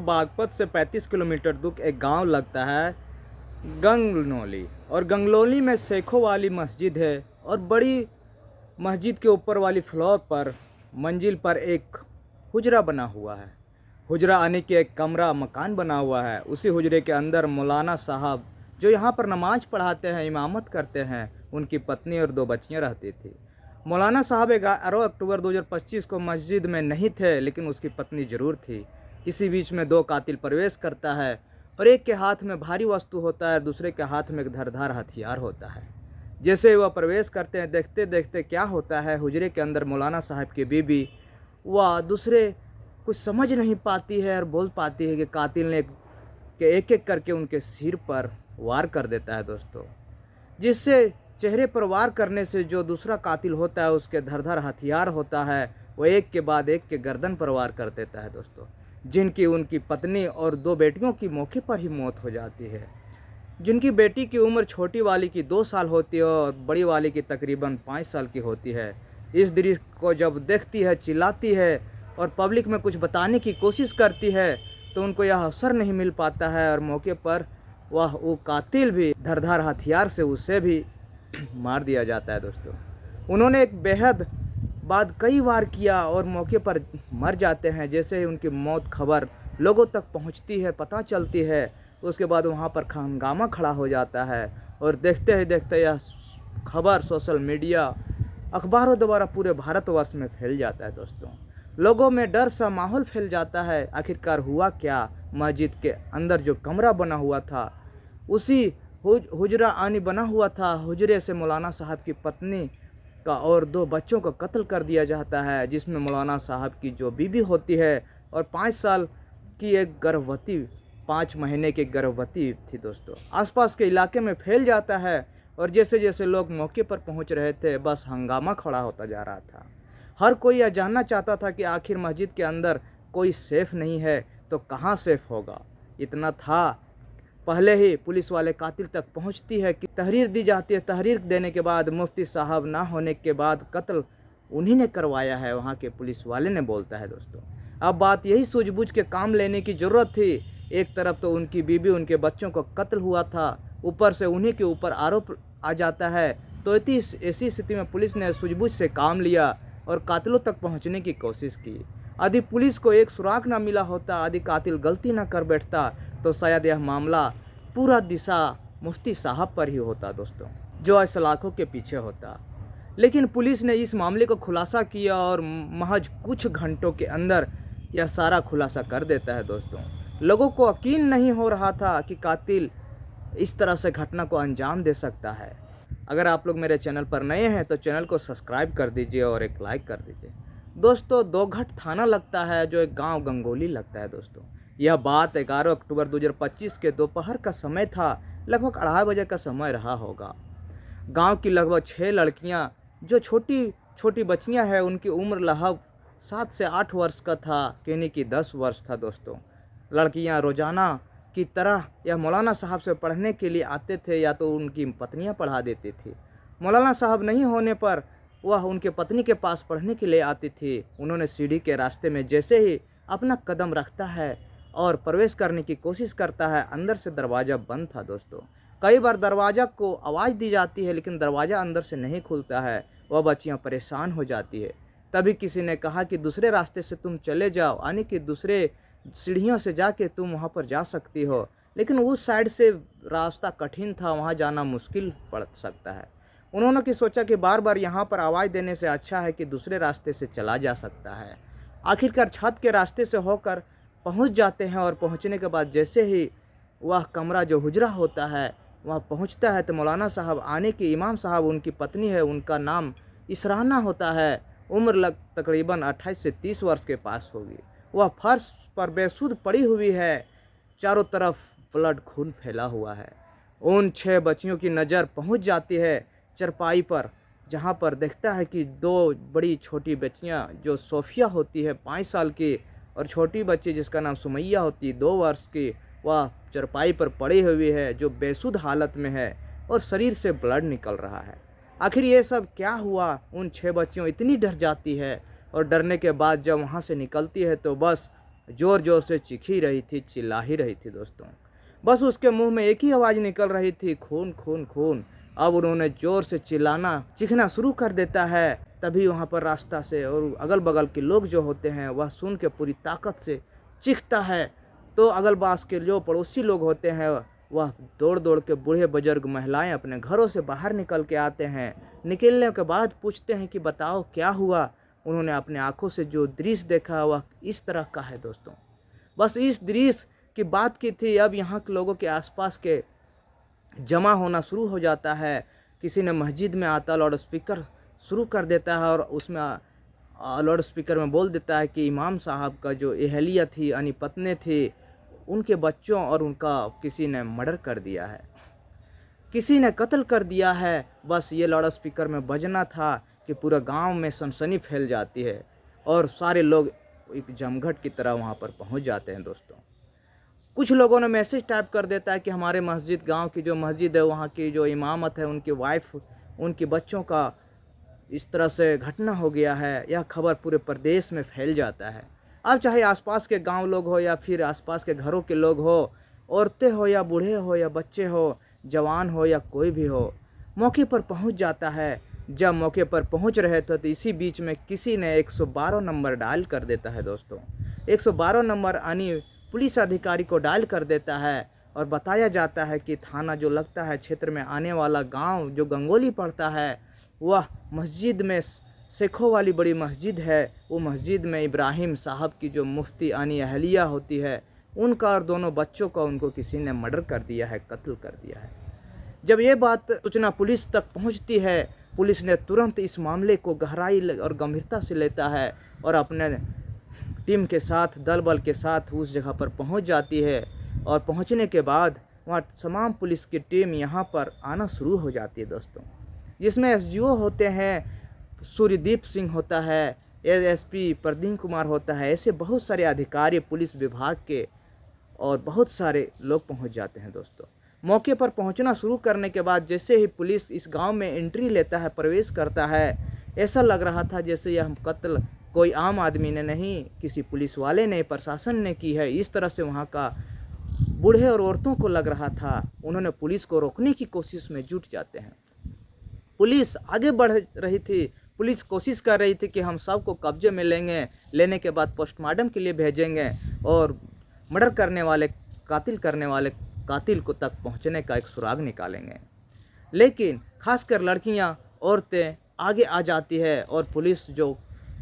बागपत से 35 किलोमीटर दूर एक गांव लगता है गंगनौली। और गंगनौली में शेखों वाली मस्जिद है। और बड़ी मस्जिद के ऊपर वाली फ्लोर पर मंजिल पर एक हुजरा बना हुआ है। हुजरा आने के एक कमरा मकान बना हुआ है। उसी हुजरे के अंदर मौलाना साहब जो यहाँ पर नमाज पढ़ाते हैं, इमामत करते हैं, उनकी पत्नी और 2 बच्चियाँ रहती थी। मौलाना साहब 11 अक्टूबर 2025 को मस्जिद में नहीं थे, लेकिन उसकी पत्नी ज़रूर थी। इसी बीच में 2 कातिल प्रवेश करता है और एक के हाथ में भारी वस्तु होता है, दूसरे के हाथ में एक धारदार हथियार होता है। जैसे ही वह प्रवेश करते हैं, देखते देखते क्या होता है, हुजरे के अंदर मौलाना साहब की बीबी वह दूसरे कुछ समझ नहीं पाती है और बोल पाती है कि कातिल ने एक एक करके उनके सिर पर वार कर देता है दोस्तों। जिससे चेहरे पर वार करने से जो दूसरा कातिल होता है, उसके धारदार हथियार होता है, वो एक के बाद एक के गर्दन पर वार कर देता है दोस्तों। जिनकी उनकी पत्नी और 2 बेटियों की मौके पर ही मौत हो जाती है। जिनकी बेटी की उम्र छोटी वाली की 2 साल होती है और बड़ी वाली की तकरीबन 5 साल की होती है। इस दृश्य को जब देखती है, चिल्लाती है और पब्लिक में कुछ बताने की कोशिश करती है, तो उनको यह अवसर नहीं मिल पाता है और मौके पर वो कातिल भी धारदार हथियार से उसे भी मार दिया जाता है दोस्तों। उन्होंने एक बेहद बाद कई बार किया और मौके पर मर जाते हैं। जैसे ही उनकी मौत खबर लोगों तक पहुंचती है, पता चलती है, उसके बाद वहां पर हंगामा खड़ा हो जाता है। और देखते ही देखते यह खबर सोशल मीडिया, अखबारों द्वारा पूरे भारतवर्ष में फैल जाता है दोस्तों। लोगों में डर सा माहौल फैल जाता है। आखिरकार हुआ क्या? मस्जिद के अंदर जो कमरा बना हुआ था, उसी हुजरा आनी बना हुआ था। हुजरे से मौलाना साहब की पत्नी का और 2 बच्चों का कत्ल कर दिया जाता है, जिसमें मौलाना साहब की जो बीबी होती है और 5 साल की एक गर्भवती, 5 महीने की गर्भवती थी दोस्तों। आसपास के इलाके में फैल जाता है और जैसे जैसे लोग मौके पर पहुंच रहे थे, बस हंगामा खड़ा होता जा रहा था। हर कोई यह जानना चाहता था कि आखिर मस्जिद के अंदर कोई सेफ नहीं है तो कहाँ सेफ होगा। इतना था, पहले ही पुलिस वाले कातिल तक पहुंचती है कि तहरीर दी जाती है। तहरीर देने के बाद मुफ्ती साहब ना होने के बाद कत्ल उन्हीं ने करवाया है, वहां के पुलिस वाले ने बोलता है दोस्तों। अब बात यही सूझबूझ के काम लेने की ज़रूरत थी। एक तरफ तो उनकी बीबी, उनके बच्चों का कत्ल हुआ था, ऊपर से उन्हीं के ऊपर आरोप आ जाता है। तो ऐसी स्थिति में पुलिस ने सूझबूझ से काम लिया और कातिलों तक पहुँचने की कोशिश की। यदि पुलिस को एक सुराग ना मिला होता, यदि कातिल गलती ना कर बैठता, तो शायद यह मामला पूरा दिशा मुफ्ती साहब पर ही होता दोस्तों, जो ऐसे लाखों के पीछे होता। लेकिन पुलिस ने इस मामले को खुलासा किया और महज कुछ घंटों के अंदर यह सारा खुलासा कर देता है दोस्तों। लोगों को यकीन नहीं हो रहा था कि कातिल इस तरह से घटना को अंजाम दे सकता है। अगर आप लोग मेरे चैनल पर नए हैं तो चैनल को सब्सक्राइब कर दीजिए और एक लाइक कर दीजिए दोस्तों। 2 घाट थाना लगता है, जो एक गांव गंगोली लगता है दोस्तों। यह बात 11 अक्टूबर 2025 के दोपहर का समय था। लगभग 2:30 बजे का समय रहा होगा। गांव की लगभग 6 लड़कियां, जो छोटी छोटी बच्चियां हैं, उनकी उम्र लगभग 7 से 8 वर्ष का था, कहने की 10 वर्ष था दोस्तों। लड़कियां रोजाना की तरह या मौलाना साहब से पढ़ने के लिए आते थे, या तो उनकी पत्नियां पढ़ा देती थी। मौलाना साहब नहीं होने पर वह उनके पत्नी के पास पढ़ने के लिए आती थी। उन्होंने सीढ़ी के रास्ते में जैसे ही अपना कदम रखता है और प्रवेश करने की कोशिश करता है, अंदर से दरवाज़ा बंद था दोस्तों। कई बार दरवाज़ा को आवाज़ दी जाती है, लेकिन दरवाज़ा अंदर से नहीं खुलता है। वह बच्चियां परेशान हो जाती है। तभी किसी ने कहा कि दूसरे रास्ते से तुम चले जाओ, यानी कि दूसरे सीढ़ियों से जाके तुम वहां पर जा सकती हो। लेकिन उस साइड से रास्ता कठिन था, वहां जाना मुश्किल पड़ सकता है। उन्होंने की सोचा कि बार बार यहाँ पर आवाज़ देने से अच्छा है कि दूसरे रास्ते से चला जा सकता है। आखिरकार छत के रास्ते से होकर पहुँच जाते हैं और पहुँचने के बाद जैसे ही वह कमरा जो हुजरा होता है वह पहुँचता है, तो मौलाना साहब आने की, इमाम साहब उनकी पत्नी है, उनका नाम इसराना होता है। उम्र तकरीबन 28 से 30 वर्ष के पास होगी। वह फर्श पर बेसुध पड़ी हुई है, चारों तरफ ब्लड खून फैला हुआ है। उन 6 बच्चियों की नज़र पहुंच जाती है चरपाई पर, जहां पर देखता है कि 2 बड़ी छोटी बच्चियां, जो सोफिया होती है 5 साल की, और छोटी बच्ची जिसका नाम सुमैया होती है 2 वर्ष की, वह चरपाई पर पड़ी हुई है, जो बेसुध हालत में है और शरीर से ब्लड निकल रहा है। आखिर ये सब क्या हुआ? उन 6 बच्चियों इतनी डर जाती है और डरने के बाद जब वहाँ से निकलती है तो बस ज़ोर ज़ोर से चीख ही रही थी, चिल्ला ही रही थी दोस्तों। बस उसके मुंह में एक ही आवाज़ निकल रही थी, खून खून खून। अब उन्होंने ज़ोर से चिल्लाना चीखना शुरू कर देता है। तभी वहाँ पर रास्ता से और अगल बगल के लोग जो होते हैं वह सुन के पूरी ताकत से चीखता है, तो अगल पास के जो पड़ोसी लोग होते हैं वह दौड़ दौड़ के बूढ़े बुजुर्ग महिलाएं अपने घरों से बाहर निकल के आते हैं। निकलने के बाद पूछते हैं कि बताओ क्या हुआ। उन्होंने अपने आंखों से जो दृश्य देखा वह इस तरह का है दोस्तों। बस इस दृश्य की बात की थी। अब यहाँ के लोगों के आसपास के जमा होना शुरू हो जाता है। किसी ने मस्जिद में आता लाउड स्पीकर शुरू कर देता है और उसमें लाउड स्पीकर में बोल देता है कि इमाम साहब का जो अहलिया थी यानी पत्नी थी, उनके बच्चों और उनका किसी ने मर्डर कर दिया है, किसी ने कत्ल कर दिया है। बस ये लाउड स्पीकर में बजना था कि पूरा गांव में सनसनी फैल जाती है और सारे लोग एक जमघट की तरह वहां पर पहुंच जाते हैं दोस्तों। कुछ लोगों ने मैसेज टाइप कर देता है कि हमारे मस्जिद, गांव की जो मस्जिद है वहाँ की जो इमामत है, उनकी वाइफ, उनके बच्चों का इस तरह से घटना हो गया है। यह खबर पूरे प्रदेश में फैल जाता है। अब चाहे आसपास के गांव लोग हो या फिर आसपास के घरों के लोग हो, औरतें हो या बूढ़े हो या बच्चे हो, जवान हो या कोई भी हो, मौके पर पहुंच जाता है। जब मौके पर पहुंच रहे थे तो इसी बीच में किसी ने 112 नंबर डायल कर देता है दोस्तों। 112 नंबर यानी पुलिस अधिकारी को डायल कर देता है और बताया जाता है कि थाना जो लगता है क्षेत्र में आने वाला गांव जो गंगोली पड़ता है, वह मस्जिद में शेखों वाली बड़ी मस्जिद है। वो मस्जिद में इब्राहिम साहब की जो मुफ्ती यानी अहलिया होती है, उनका और दोनों बच्चों का उनको किसी ने मर्डर कर दिया है, कत्ल कर दिया है। जब ये बात सूचना पुलिस तक पहुंचती है, पुलिस ने तुरंत इस मामले को गहराई और गंभीरता से लेता है और अपने टीम के साथ, दल बल के साथ उस जगह पर पहुंच जाती है। और पहुंचने के बाद वहाँ तमाम पुलिस की टीम यहाँ पर आना शुरू हो जाती है दोस्तों, जिसमें एसडीओ होते हैं, सूर्यदीप सिंह होता है, एएसपी प्रदीप कुमार होता है, ऐसे बहुत सारे अधिकारी पुलिस विभाग के और बहुत सारे लोग पहुंच जाते हैं दोस्तों। मौके पर पहुंचना शुरू करने के बाद जैसे ही पुलिस इस गांव में एंट्री लेता है, प्रवेश करता है, ऐसा लग रहा था जैसे यह कत्ल कोई आम आदमी ने नहीं, किसी पुलिस वाले ने, प्रशासन ने की है। इस तरह से वहाँ का बूढ़े और औरतों को लग रहा था। उन्होंने पुलिस को रोकने की कोशिश में जुट जाते हैं। पुलिस आगे बढ़ रही थी, पुलिस कोशिश कर रही थी कि हम सबको कब्जे में लेंगे, लेने के बाद पोस्टमार्टम के लिए भेजेंगे और मर्डर करने वाले, कातिल करने वाले कातिल को तक पहुंचने का एक सुराग निकालेंगे। लेकिन खासकर लड़कियां, औरतें आगे आ जाती है और पुलिस जो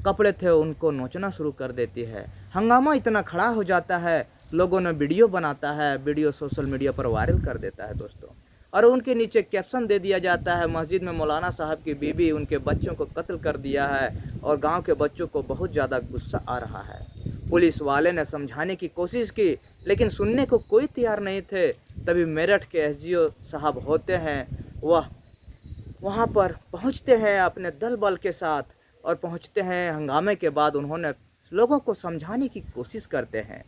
कपड़े थे उनको नोचना शुरू कर देती है। हंगामा इतना खड़ा हो जाता है, लोगों ने वीडियो बनाता है, वीडियो सोशल मीडिया पर वायरल कर देता है दोस्तों। और उनके नीचे कैप्शन दे दिया जाता है, मस्जिद में मौलाना साहब की बीवी उनके बच्चों को कत्ल कर दिया है और गांव के बच्चों को बहुत ज़्यादा गुस्सा आ रहा है। पुलिस वाले ने समझाने की कोशिश की लेकिन सुनने को कोई तैयार नहीं थे। तभी मेरठ के एसडीओ साहब होते हैं, वह वहाँ पर पहुँचते हैं अपने दल बल के साथ और पहुँचते हैं। हंगामे के बाद उन्होंने लोगों को समझाने की कोशिश करते हैं,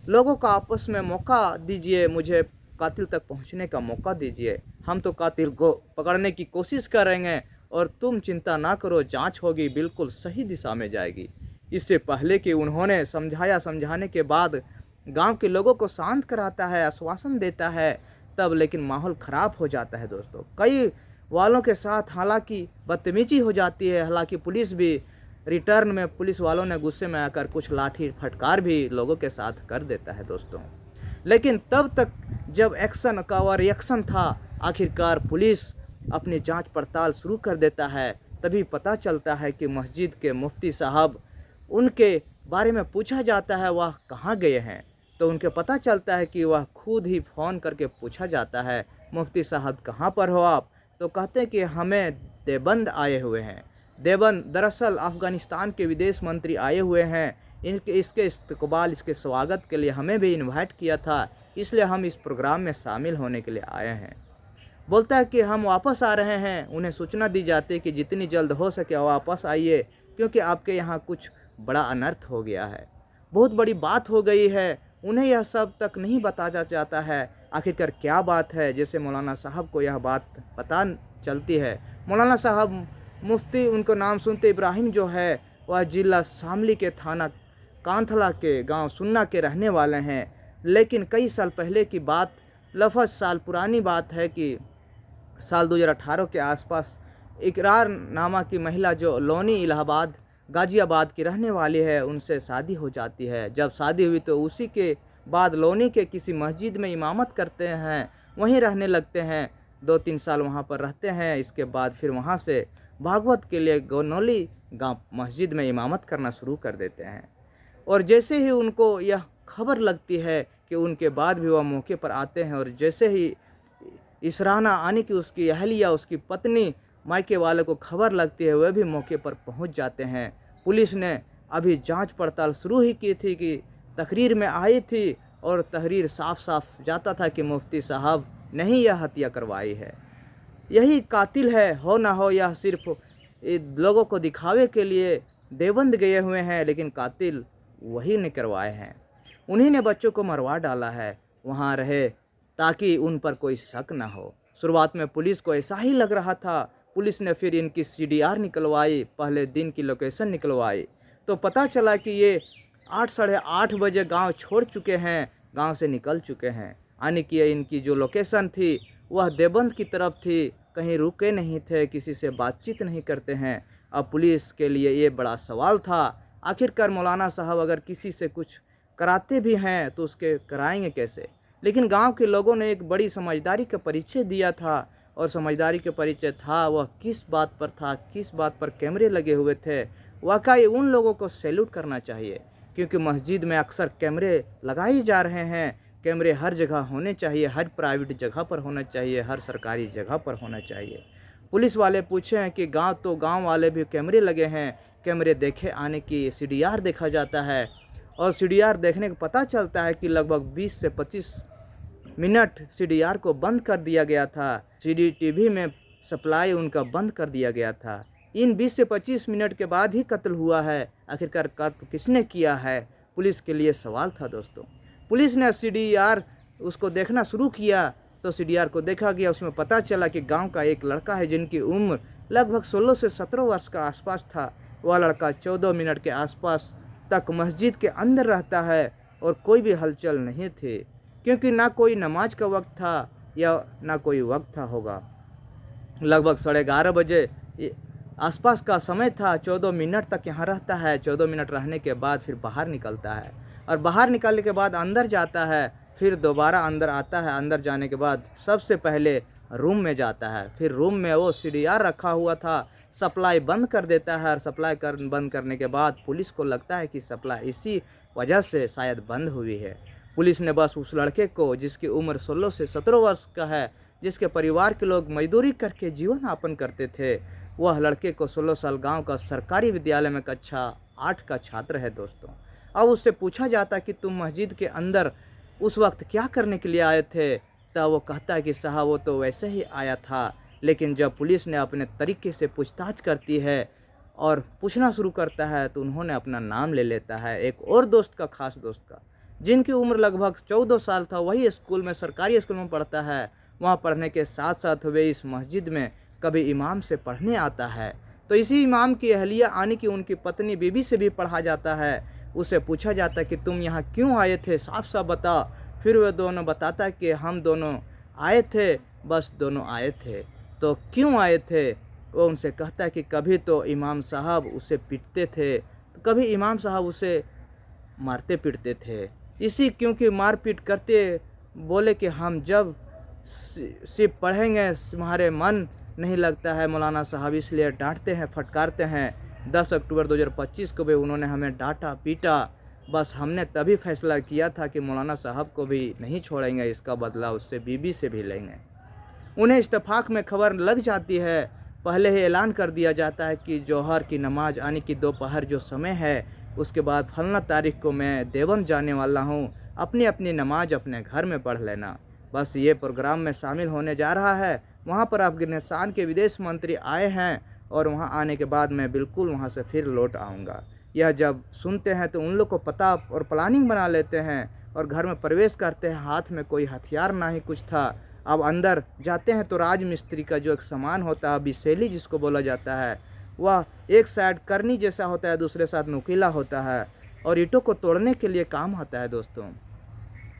लोगों का आपस में मौका दीजिए, मुझे कातिल तक पहुंचने का मौका दीजिए, हम तो कातिल को पकड़ने की कोशिश करेंगे और तुम चिंता ना करो, जांच होगी, बिल्कुल सही दिशा में जाएगी। इससे पहले कि उन्होंने समझाने के बाद गांव के लोगों को शांत कराता है, आश्वासन देता है, तब लेकिन माहौल ख़राब हो जाता है दोस्तों। कई वालों के साथ हालांकि बदतमीजी हो जाती है, हालांकि पुलिस भी रिटर्न में, पुलिस वालों ने गुस्से में आकर कुछ लाठी फटकार भी लोगों के साथ कर देता है दोस्तों। लेकिन तब तक जब एक्शन का और रिएक्शन था, आखिरकार पुलिस अपनी जांच पड़ताल शुरू कर देता है। तभी पता चलता है कि मस्जिद के मुफ्ती साहब, उनके बारे में पूछा जाता है वह कहाँ गए हैं, तो उनके पता चलता है कि वह खुद ही फ़ोन करके पूछा जाता है, मुफ्ती साहब कहाँ पर हो आप? तो कहते हैं कि हमें देवबंद आए हुए हैं। देवबंद दरअसल अफ़गानिस्तान के विदेश मंत्री आए हुए हैं, इसके इस्तकबाल, इसके स्वागत के लिए हमें भी इनवाइट किया था, इसलिए हम इस प्रोग्राम में शामिल होने के लिए आए हैं। बोलता है कि हम वापस आ रहे हैं। उन्हें सूचना दी जाती है कि जितनी जल्द हो सके वापस आइए, क्योंकि आपके यहाँ कुछ बड़ा अनर्थ हो गया है, बहुत बड़ी बात हो गई है। उन्हें यह सब तक नहीं बताया जाता है आखिरकार क्या बात है। जैसे मौलाना साहब को यह बात पता चलती है, मौलाना साहब मुफ्ती, उनको नाम सुनते इब्राहिम जो है वह जिला शामली के थाना कांथला के गांव सुन्ना के रहने वाले हैं। लेकिन कई साल पहले की बात, लफज साल पुरानी बात है कि साल 2018 के आसपास इकरार नामा की महिला जो लोनी इलाहाबाद गाज़ियाबाद की रहने वाली है, उनसे शादी हो जाती है। जब शादी हुई तो उसी के बाद लोनी के किसी मस्जिद में इमामत करते हैं, वहीं रहने लगते हैं। 2-3 साल वहाँ पर रहते हैं। इसके बाद फिर वहाँ से भागवत के लिए गनौली गांव मस्जिद में इमामत करना शुरू कर देते हैं। और जैसे ही उनको यह खबर लगती है कि उनके बाद भी वह मौके पर आते हैं, और जैसे ही इसराना आने की उसकी अहलिया, उसकी पत्नी, मायके वाले को खबर लगती है, वह भी मौके पर पहुंच जाते हैं। पुलिस ने अभी जांच पड़ताल शुरू ही की थी कि तकरीर में आई थी, और तहरीर साफ साफ जाता था कि मुफ्ती साहब ने ही यह हत्या करवाई है, यही कातिल है। हो ना हो यह सिर्फ लोगों को दिखावे के लिए देवबंद गए हुए हैं, लेकिन कातिल वही ने करवाए हैं। उन्हीं ने बच्चों को मरवा डाला है, वहाँ रहे ताकि उन पर कोई शक ना हो। शुरुआत में पुलिस को ऐसा ही लग रहा था। पुलिस ने फिर इनकी CDR निकलवाई, पहले दिन की लोकेशन निकलवाई, तो पता चला कि ये 8 साढ़े 8 बजे गांव छोड़ चुके हैं, गांव से निकल चुके हैं। यानी कि इनकी जो लोकेशन थी वह देवबंद की तरफ थी, कहीं रुके नहीं थे, किसी से बातचीत नहीं करते हैं। अब पुलिस के लिए ये बड़ा सवाल था, आखिरकार मौलाना साहब अगर किसी से कुछ कराते भी हैं तो उसके कराएंगे कैसे। लेकिन गांव के लोगों ने एक बड़ी समझदारी का परिचय दिया था, और समझदारी के परिचय था वह किस बात पर था, किस बात पर कैमरे लगे हुए थे। वाकई उन लोगों को सैल्यूट करना चाहिए, क्योंकि मस्जिद में अक्सर कैमरे लगाए जा रहे हैं। कैमरे हर जगह होने चाहिए, हर प्राइवेट जगह पर होना चाहिए, हर सरकारी जगह पर होना चाहिए। पुलिस वाले पूछे हैं कि गांव वाले भी कैमरे लगे हैं, कैमरे देखे आने की CDR देखा जाता है, और CDR देखने का पता चलता है कि लगभग 20 से 25 मिनट CDR को बंद कर दिया गया था। CCTV में सप्लाई उनका बंद कर दिया गया था। इन 20 से 25 मिनट के बाद ही कत्ल हुआ है। आखिरकार कत्ल किसने किया है, पुलिस के लिए सवाल था दोस्तों। पुलिस ने CDR उसको देखना शुरू किया, तो CDR को देखा गया, उसमें पता चला कि गांव का एक लड़का है जिनकी उम्र लगभग 16 से 17 वर्ष का आसपास था। वह लड़का 14 मिनट के आसपास तक मस्जिद के अंदर रहता है, और कोई भी हलचल नहीं थी, क्योंकि ना कोई नमाज का वक्त था या ना कोई वक्त था होगा। लगभग 11:30 बजे आसपास का समय था। 14 मिनट तक यहाँ रहता है। 14 मिनट रहने के बाद फिर बाहर निकलता है, और बाहर निकलने के बाद अंदर जाता है, फिर दोबारा अंदर आता है। अंदर जाने के बाद सबसे पहले रूम में जाता है, फिर रूम में वो CDR रखा हुआ था, सप्लाई बंद कर देता है। और सप्लाई बंद करने के बाद पुलिस को लगता है कि सप्लाई इसी वजह से शायद बंद हुई है। पुलिस ने बस उस लड़के को, जिसकी उम्र 16 से 17 वर्ष का है, जिसके परिवार के लोग मजदूरी करके जीवन यापन करते थे, वह लड़के को 16 साल गांव का सरकारी विद्यालय में कक्षा 8 का छात्र है दोस्तों। अब उससे पूछा जाता कि तुम मस्जिद के अंदर उस वक्त क्या करने के लिए आए थे, तब वो कहता है कि साहब वो तो वैसे ही आया था। लेकिन जब पुलिस ने अपने तरीके से पूछताछ करती है और पूछना शुरू करता है, तो उन्होंने अपना नाम ले लेता है एक और दोस्त का, खास दोस्त का, जिनकी उम्र लगभग 14 साल था। वही स्कूल में, सरकारी स्कूल में पढ़ता है। वहाँ पढ़ने के साथ साथ वे इस मस्जिद में कभी इमाम से पढ़ने आता है। तो इसी इमाम की अहलिया यानी कि उनकी पत्नी बीबी से भी पढ़ा जाता है। उससे पूछा जाता है कि तुम यहाँ क्यों आए थे, साफ साफ बता। फिर वे दोनों बताता है कि हम दोनों आए थे, बस दोनों आए थे। तो क्यों आए थे, वो उनसे कहता है कि कभी तो इमाम साहब उसे पीटते थे, तो कभी इमाम साहब उसे मारते पीटते थे। इसी क्योंकि मारपीट करते बोले कि हम जब सिर्फ पढ़ेंगे तुम्हारे मन नहीं लगता है मौलाना साहब, इसलिए डांटते हैं, फटकारते हैं। 10 अक्टूबर 2025 को भी उन्होंने हमें डांटा पीटा। बस हमने तभी फैसला किया था कि मौलाना साहब को भी नहीं छोड़ेंगे, इसका बदला उससे बीबी से भी लेंगे। उन्हें इत्तेफाक में खबर लग जाती है। पहले ही ऐलान कर दिया जाता है कि जोहर की नमाज यानी कि दोपहर जो समय है, उसके बाद फलना तारीख को मैं देवबंद जाने वाला हूँ, अपनी अपनी नमाज अपने घर में पढ़ लेना। बस ये प्रोग्राम में शामिल होने जा रहा है। वहाँ पर अफगानिस्तान के विदेश मंत्री आए हैं, और वहाँ आने के बाद मैं बिल्कुल वहाँ से फिर लौट आऊँगा। यह जब सुनते हैं तो उन लोग को पता और प्लानिंग बना लेते हैं, और घर में प्रवेश करते हैं। हाथ में कोई हथियार ना ही कुछ था। अब अंदर जाते हैं तो राजमिस्त्री का जो एक सामान होता है, बिसेली जिसको बोला जाता है, वह एक साइड करनी जैसा होता है, दूसरे साथ नुकीला होता है। और ईंटों को तोड़ने के लिए काम आता है दोस्तों।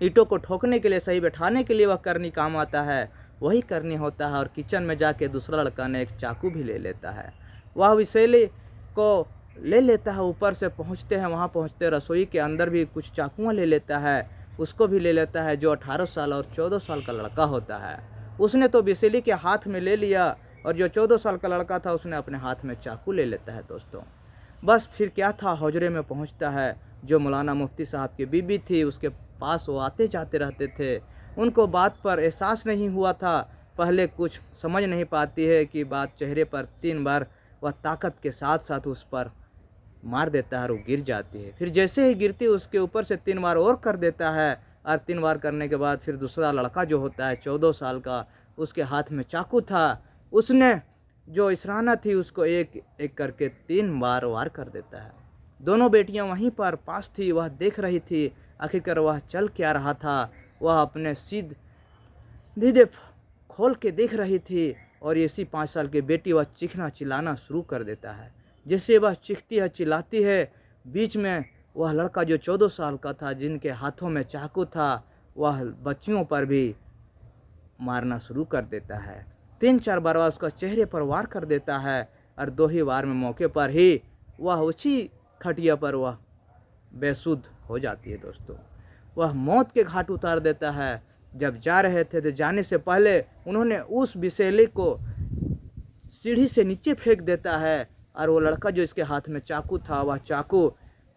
ईंटों को ठोकने के लिए, सही बैठाने के लिए वह करनी काम आता है, वही करनी होता है। और किचन में जाके दूसरा लड़का ने एक चाकू भी ले लेता है। वह विसेली को ले लेता है, ऊपर से पहुंचते हैं, वहां पहुंचते रसोई के अंदर भी कुछ चाकुआं ले लेता है, उसको भी ले लेता है। जो 18 साल और 14 साल का लड़का होता है, उसने तो विसेली के हाथ में ले लिया, और जो 14 साल का लड़का था उसने अपने हाथ में चाकू ले लेता है दोस्तों। बस फिर क्या था, हौजरे में पहुंचता है। जो मौलाना मुफ्ती साहब की बीबी थी, उसके पास वो आते जाते रहते थे। उनको बात पर एहसास नहीं हुआ था, पहले कुछ समझ नहीं पाती है कि बात चेहरे पर 3 बार वह ताकत के साथ साथ उस पर मार देता है और वो गिर जाती है। फिर जैसे ही गिरती उसके ऊपर से 3 बार और कर देता है, और 3 बार करने के बाद फिर दूसरा लड़का जो होता है 14 साल का, उसके हाथ में चाकू था, उसने जो इसराना थी उसको एक एक करके 3 बार वार कर देता है। दोनों बेटियां वहीं पर पास थी, वह देख रही थी। आखिरकार वह चल क्या रहा था, वह अपने सीधे खोल के देख रही थी, और इसी 5 साल की बेटी वह चीखना चिल्लाना शुरू कर देता है। जैसे वह चीखती है चिल्लाती है, बीच में वह लड़का जो 14 साल का था, जिनके हाथों में चाकू था, वह बच्चियों पर भी मारना शुरू कर देता है। 3-4 बार वह उसका चेहरे पर वार कर देता है, और 2 ही बार में मौके पर ही वह उसी खटिया पर वह बेसुध हो जाती है दोस्तों। वह मौत के घाट उतार देता है। जब जा रहे थे तो जाने से पहले उन्होंने उस विसेले को सीढ़ी से नीचे फेंक देता है, और वो लड़का जो इसके हाथ में चाकू था, वह चाकू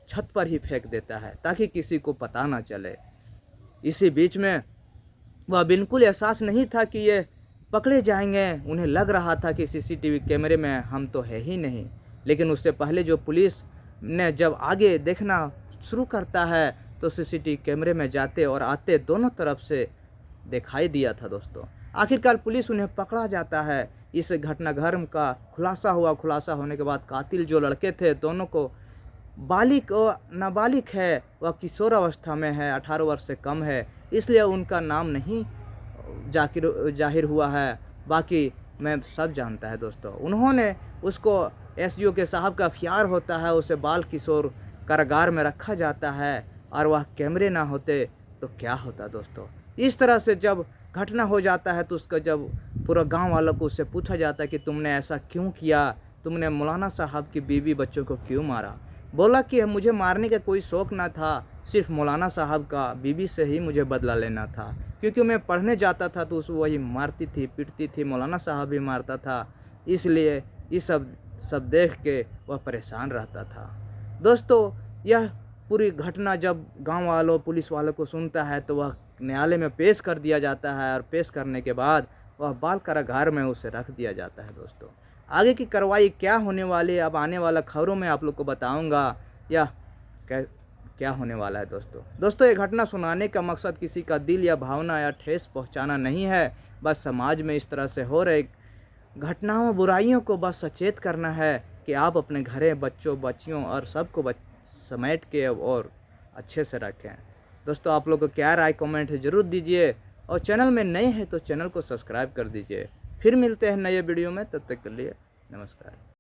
छत पर ही फेंक देता है ताकि किसी को पता ना चले। इसी बीच में वह बिल्कुल एहसास नहीं था कि ये पकड़े जाएंगे। उन्हें लग रहा था कि सीसीटीवी कैमरे में हम तो है ही नहीं। लेकिन उससे पहले जो पुलिस ने जब आगे देखना शुरू करता है, तो सीसीटीवी कैमरे में जाते और आते दोनों तरफ से दिखाई दिया था दोस्तों। आखिरकार पुलिस उन्हें पकड़ा जाता है। इस घटनाक्रम का खुलासा होने के बाद कातिल जो लड़के थे, दोनों को बालिग और नाबालिग है, वह किशोर अवस्था में है, 18 वर्ष से कम है, इसलिए उनका नाम नहीं जाहिर हुआ है। बाकी मैं सब जानता है दोस्तों। उन्होंने उसको एसडीओ के साहब का प्यार होता है, उसे बाल किशोर कारागार में रखा जाता है, और वह कैमरे ना होते तो क्या होता दोस्तों। इस तरह से जब घटना हो जाता है तो उसका जब पूरा गांव वालों को उससे पूछा जाता है कि तुमने ऐसा क्यों किया, तुमने मौलाना साहब की बीवी बच्चों को क्यों मारा। बोला कि मुझे मारने का कोई शौक़ ना था, सिर्फ मौलाना साहब का बीवी से ही मुझे बदला लेना था, क्योंकि मैं पढ़ने जाता था तो उस वही मारती थी पीटती थी, मौलाना साहब भी मारता था, इसलिए ये सब देख के वह परेशान रहता था दोस्तों। यह पूरी घटना जब गांव वालों पुलिस वालों को सुनता है तो वह न्यायालय में पेश कर दिया जाता है, और पेश करने के बाद वह बाल कारागार में उसे रख दिया जाता है दोस्तों। आगे की कार्रवाई क्या होने वाली है, अब आने वाला खबरों में आप लोग को बताऊंगा या क्या होने वाला है दोस्तों। ये घटना सुनाने का मकसद किसी का दिल या भावना या ठेस पहुंचाना नहीं है, बस समाज में इस तरह से हो रहे घटनाओं बुराइयों को बस सचेत करना है कि आप अपने घरें बच्चों बच्चियों और सबको समेट के और अच्छे से रखें। दोस्तों आप लोग को क्या राय कमेंट है ज़रूर दीजिए, और चैनल में नए हैं तो चैनल को सब्सक्राइब कर दीजिए। फिर मिलते हैं नए वीडियो में, तब तक के लिए नमस्कार।